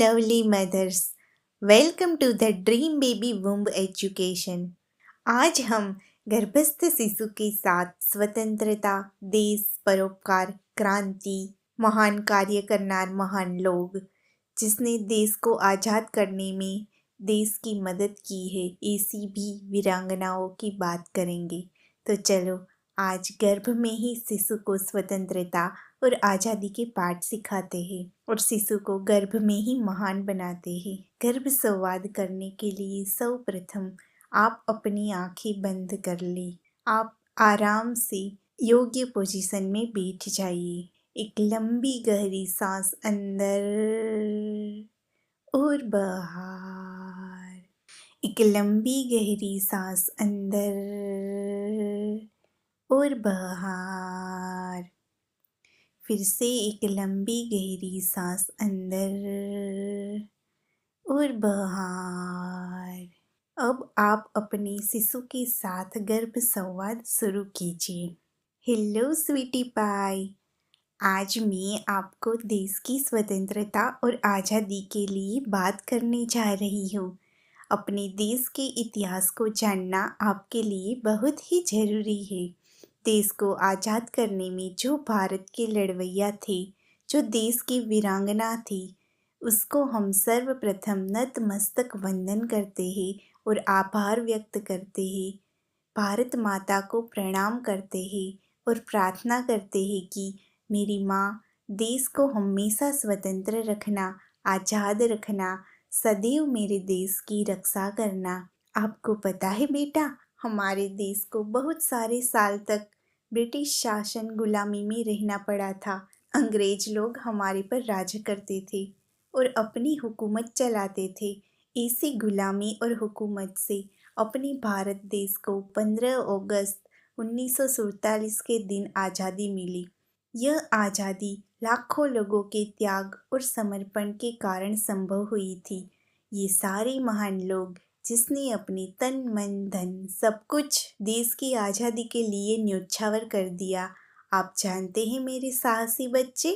lovely mothers, welcome to the Dream Baby Womb Education। आज हम गर्भस्थ शिशु के साथ स्वतंत्रता, देश, परोपकार, क्रांति, महान कार्य करनार महान लोग जिसने देश को आज़ाद करने में देश की मदद की है, ऐसी भी वीरांगनाओं की बात करेंगे। तो चलो आज गर्भ में ही शिशु को स्वतंत्रता और आज़ादी के पाठ सिखाते हैं और शिशु को गर्भ में ही महान बनाते हैं। गर्भ संवाद करने के लिए सर्वप्रथम आप अपनी आंखें बंद कर लें। आप आराम से योग्य पोजीशन में बैठ जाइए। एक लंबी गहरी सांस अंदर और बाहर, एक लंबी गहरी सांस अंदर और बाहर, फिर से एक लंबी गहरी सांस अंदर और बाहर। अब आप अपने शिशु के साथ गर्भ संवाद शुरू कीजिए। हेलो स्वीटी पाई, आज मैं आपको देश की स्वतंत्रता और आज़ादी के लिए बात करने जा रही हूँ। अपने देश के इतिहास को जानना आपके लिए बहुत ही ज़रूरी है। देश को आज़ाद करने में जो भारत के लड़वैया थे, जो देश की वीरांगना थी, उसको हम सर्वप्रथम नतमस्तक वंदन करते हैं और आभार व्यक्त करते हैं। भारत माता को प्रणाम करते हैं और प्रार्थना करते हैं कि मेरी माँ देश को हमेशा स्वतंत्र रखना, आज़ाद रखना, सदैव मेरे देश की रक्षा करना। आपको पता है बेटा, हमारे देश को बहुत सारे साल तक ब्रिटिश शासन गुलामी में रहना पड़ा था। अंग्रेज लोग हमारे पर राज करते थे और अपनी हुकूमत चलाते थे। इसी गुलामी और हुकूमत से अपने भारत देश को 15 अगस्त 1947 के दिन आज़ादी मिली। यह आज़ादी लाखों लोगों के त्याग और समर्पण के कारण संभव हुई थी। ये सारे महान लोग जिसने अपने तन मन धन सब कुछ देश की आज़ादी के लिए न्योछावर कर दिया। आप जानते हैं मेरे साहसी बच्चे,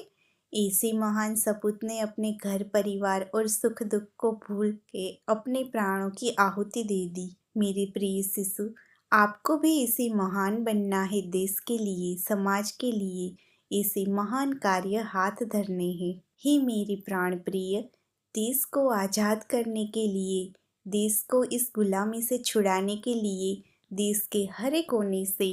ऐसे महान सपूत ने अपने घर परिवार और सुख दुख को भूल के अपने प्राणों की आहुति दे दी। मेरे प्रिय शिशु, आपको भी ऐसे महान बनना है। देश के लिए, समाज के लिए ऐसे महान कार्य हाथ धरने हैं। हे मेरे प्राण प्रिय, देश को आज़ाद करने के लिए, देश को इस गुलामी से छुड़ाने के लिए देश के हर एक कोने से,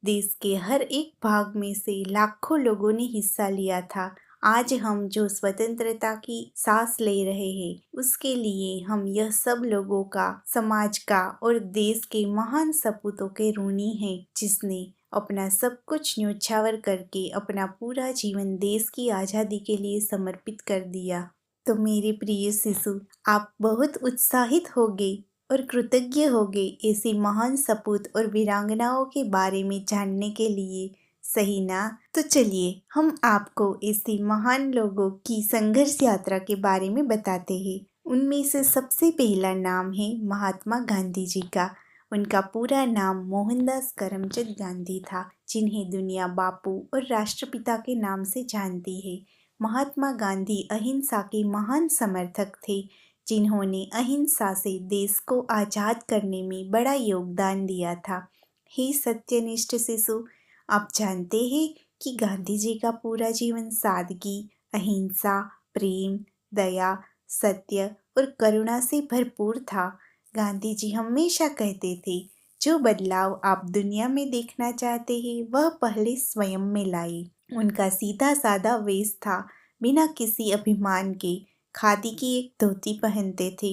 देश के हर एक भाग में से लाखों लोगों ने हिस्सा लिया था। आज हम जो स्वतंत्रता की सांस ले रहे हैं, उसके लिए हम यह सब लोगों का, समाज का और देश के महान सपूतों के ऋणी हैं, जिसने अपना सब कुछ न्योछावर करके अपना पूरा जीवन देश की आज़ादी के लिए समर्पित कर दिया। तो मेरे प्रिय शिशु, आप बहुत उत्साहित होंगे और कृतज्ञ होंगे ऐसे महान सपूत और वीरांगनाओं के बारे में जानने के लिए, सही ना? तो चलिए हम आपको ऐसे महान लोगों की संघर्ष यात्रा के बारे में बताते हैं। उनमें से सबसे पहला नाम है महात्मा गांधी जी का। उनका पूरा नाम मोहनदास करमचंद गांधी था, जिन्हें दुनिया बापू और राष्ट्रपिता के नाम से जानती है। महात्मा गांधी अहिंसा के महान समर्थक थे, जिन्होंने अहिंसा से देश को आज़ाद करने में बड़ा योगदान दिया था। हे सत्यनिष्ठ शिशु, आप जानते हैं कि गांधी जी का पूरा जीवन सादगी, अहिंसा, प्रेम, दया, सत्य और करुणा से भरपूर था। गांधी जी हमेशा कहते थे, जो बदलाव आप दुनिया में देखना चाहते हैं, वह पहले स्वयं में लाइए। उनका सीधा सादा वेश था, बिना किसी अभिमान के खादी की एक धोती पहनते थे।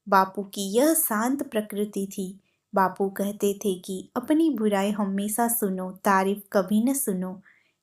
बापू की यह शांत प्रकृति थी। बापू कहते थे कि अपनी बुराई हमेशा सुनो, तारीफ कभी न सुनो।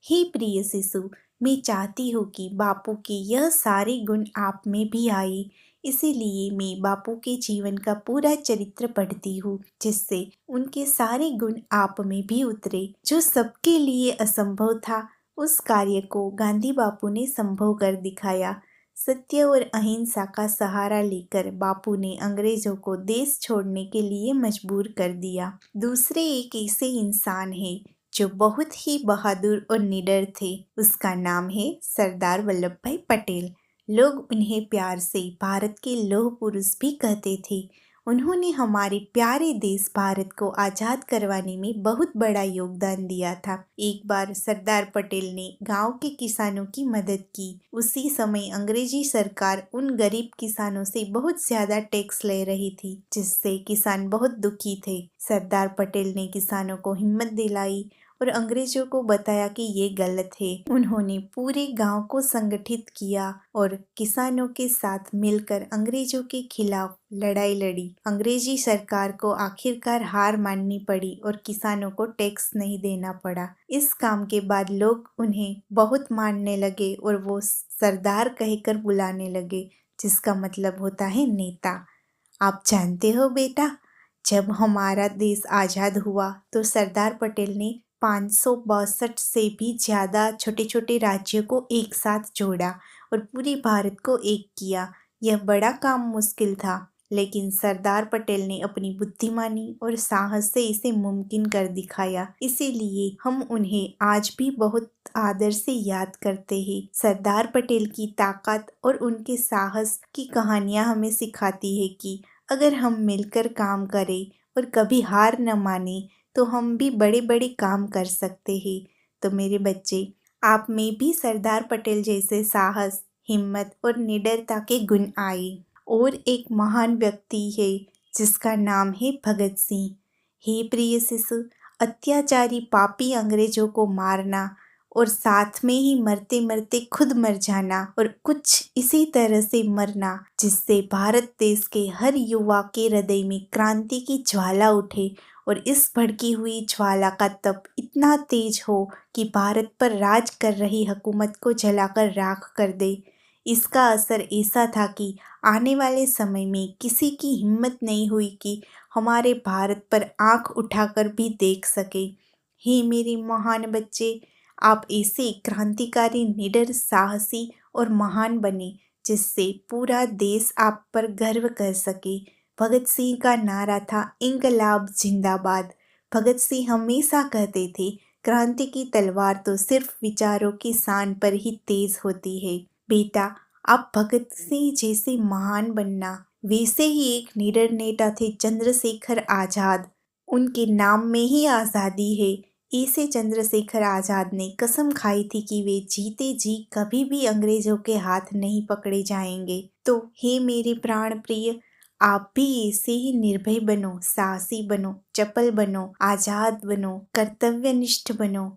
हे प्रिय शिशु, मैं चाहती हूँ कि बापू के यह सारे गुण आप में भी आए। इसीलिए मैं बापू के जीवन का पूरा चरित्र पढ़ती हूँ, जिससे उनके सारे गुण आप में भी उतरे। जो सबके लिए असंभव था, उस कार्य को गांधी बापू ने संभव कर दिखाया। सत्य और अहिंसा का सहारा लेकर बापू ने अंग्रेजों को देश छोड़ने के लिए मजबूर कर दिया। दूसरे एक ऐसे इंसान है जो बहुत ही बहादुर और निडर थे। उसका नाम है सरदार वल्लभ भाई पटेल। लोग उन्हें प्यार से भारत के लौह पुरुष भी कहते थे। उन्होंने हमारे प्यारे देश भारत को आज़ाद करवाने में बहुत बड़ा योगदान दिया था। एक बार सरदार पटेल ने गांव के किसानों की मदद की। उसी समय अंग्रेजी सरकार उन गरीब किसानों से बहुत ज्यादा टैक्स ले रही थी, जिससे किसान बहुत दुखी थे। सरदार पटेल ने किसानों को हिम्मत दिलाई और अंग्रेजों को बताया कि ये गलत है। उन्होंने पूरे गांव को संगठित किया और किसानों के साथ मिलकर अंग्रेजों के खिलाफ लड़ाई लड़ी। अंग्रेजी सरकार को आखिरकार हार माननी पड़ी और किसानों को टैक्स नहीं देना पड़ा। इस काम के बाद लोग उन्हें बहुत मानने लगे और वो सरदार कहकर बुलाने लगे, जिसका मतलब होता है नेता। आप जानते हो बेटा, जब हमारा देश आज़ाद हुआ तो सरदार पटेल ने 562 से भी ज़्यादा छोटे छोटे राज्यों को एक साथ जोड़ा और पूरे भारत को एक किया। यह बड़ा काम मुश्किल था, लेकिन सरदार पटेल ने अपनी बुद्धिमानी और साहस से इसे मुमकिन कर दिखाया। इसीलिए हम उन्हें आज भी बहुत आदर से याद करते हैं। सरदार पटेल की ताकत और उनके साहस की कहानियाँ हमें सिखाती है कि अगर हम मिलकर काम करें और कभी हार न माने तो हम भी बड़े बड़े काम कर सकते हैं। तो मेरे बच्चे, आप में भी सरदार पटेल जैसे साहस, हिम्मत और निडरता के गुण आए। और एक महान व्यक्ति है जिसका नाम है भगत सिंह। हे प्रिय शिशु, अत्याचारी पापी अंग्रेजों को मारना और साथ में ही मरते मरते खुद मर जाना और कुछ इसी तरह से मरना जिससे भारत देश के हर युवा के हृदय में क्रांति की ज्वाला उठे और इस भड़की हुई ज्वाला का तप इतना तेज हो कि भारत पर राज कर रही हुकूमत को जलाकर राख कर दे। इसका असर ऐसा था कि आने वाले समय में किसी की हिम्मत नहीं हुई कि हमारे भारत पर आंख उठाकर भी देख सके। हे मेरे महान बच्चे, आप ऐसे क्रांतिकारी, निडर, साहसी और महान बने जिससे पूरा देश आप पर गर्व कर सके। भगत सिंह का नारा था इंकलाब जिंदाबाद। भगत सिंह हमेशा कहते थे, क्रांति की तलवार तो सिर्फ विचारों की शान पर ही तेज होती है। बेटा, आप भगत सिंह जैसे महान बनना। वैसे ही एक निडर नेता थे चंद्रशेखर आजाद। उनके नाम में ही आज़ादी है। ऐसे चंद्रशेखर आजाद ने कसम खाई थी कि वे जीते जी कभी भी अंग्रेजों के हाथ नहीं पकड़े जाएंगे। तो हे मेरे प्राण प्रिय, आप भी ऐसे ही निर्भय बनो, साहसी बनो, चपल बनो, आजाद बनो, कर्तव्यनिष्ठ बनो,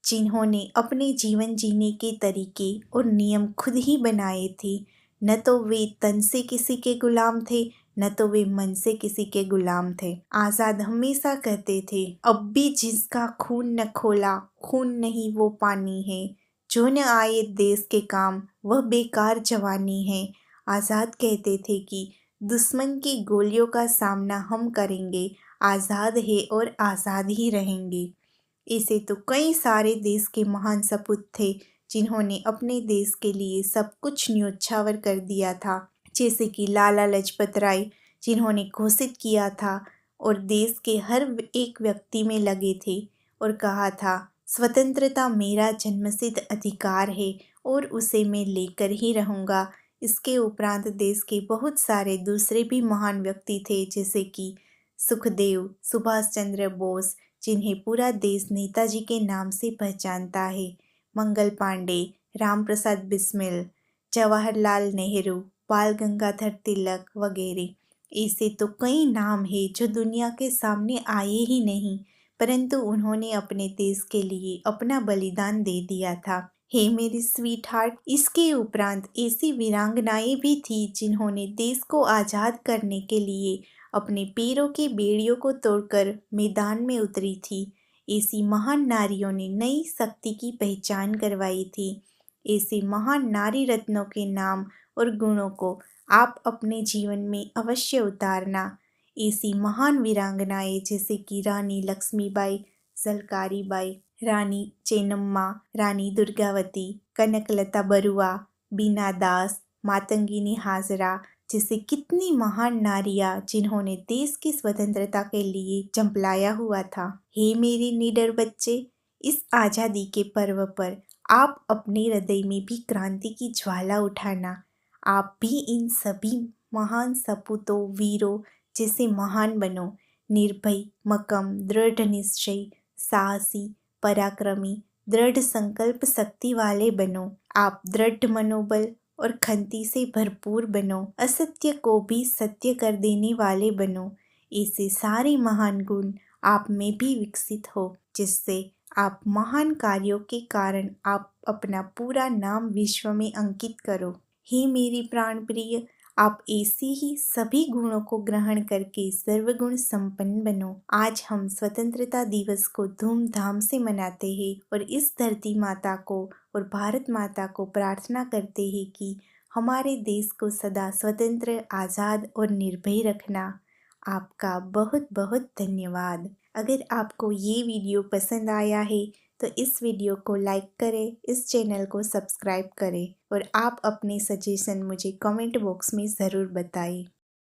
जिन्होंने अपने जीवन जीने के तरीके और नियम खुद ही बनाए थे। न तो वे तन से किसी के गुलाम थे, न तो वे मन से किसी के गुलाम थे। आजाद हमेशा कहते थे, अब भी जिसका खून न खोला, खून नहीं वो पानी है। जो न आए देश के काम, वह बेकार जवानी है। आजाद कहते थे कि दुश्मन की गोलियों का सामना हम करेंगे, आज़ाद है और आज़ाद ही रहेंगे। ऐसे तो कई सारे देश के महान सपूत थे जिन्होंने अपने देश के लिए सब कुछ न्योछावर कर दिया था। जैसे कि लाला लाजपत राय, जिन्होंने घोषित किया था और देश के हर एक व्यक्ति में लगे थे और कहा था, स्वतंत्रता मेरा जन्मसिद्ध अधिकार है और उसे मैं लेकर ही रहूँगा। इसके उपरांत देश के बहुत सारे दूसरे भी महान व्यक्ति थे, जैसे कि सुखदेव, सुभाष चंद्र बोस, जिन्हें पूरा देश नेताजी के नाम से पहचानता है, मंगल पांडे, राम प्रसाद बिस्मिल, जवाहरलाल नेहरू, बाल गंगाधर तिलक वगैरह। ऐसे तो कई नाम हैं जो दुनिया के सामने आए ही नहीं, परंतु उन्होंने अपने देश के लिए अपना बलिदान दे दिया था। हे मेरी स्वीट हार्ट, इसके उपरांत ऐसी वीरांगनाएं भी थी जिन्होंने देश को आज़ाद करने के लिए अपने पैरों की बेड़ियों को तोड़कर मैदान में उतरी थी। ऐसी महान नारियों ने नई शक्ति की पहचान करवाई थी। ऐसे महान नारी रत्नों के नाम और गुणों को आप अपने जीवन में अवश्य उतारना। ऐसी महान वीरांगनाएं जैसे कि रानी लक्ष्मीबाई, झलकारी बाई, रानी चेन्नम्मा, रानी दुर्गावती, कनकलता बरुआ, बीना दास, मातंगिनी हाजरा जैसे कितनी महान नारियां जिन्होंने देश की स्वतंत्रता के लिए झंपलाया हुआ था। हे मेरे निडर बच्चे, इस आज़ादी के पर्व पर आप अपने हृदय में भी क्रांति की ज्वाला उठाना। आप भी इन सभी महान सपूतों वीरों जैसे महान बनो। निर्भय, मक्कम, दृढ़ निश्चय, साहसी, पराक्रमी, दृढ़ संकल्प शक्ति वाले बनो। आप दृढ़ मनोबल और खंती से भरपूर बनो। असत्य को भी सत्य कर देने वाले बनो। ऐसे सारे महान गुण आप में भी विकसित हो, जिससे आप महान कार्यों के कारण आप अपना पूरा नाम विश्व में अंकित करो। हे मेरी प्राण प्रिय, आप ऐसे ही सभी गुणों को ग्रहण करके सर्वगुण संपन्न बनो। आज हम स्वतंत्रता दिवस को धूमधाम से मनाते हैं और इस धरती माता को और भारत माता को प्रार्थना करते हैं कि हमारे देश को सदा स्वतंत्र, आज़ाद और निर्भय रखना। आपका बहुत बहुत धन्यवाद। अगर आपको ये वीडियो पसंद आया है तो इस वीडियो को लाइक करें, इस चैनल को सब्सक्राइब करें और आप अपने सजेशन मुझे कमेंट बॉक्स में ज़रूर बताएं।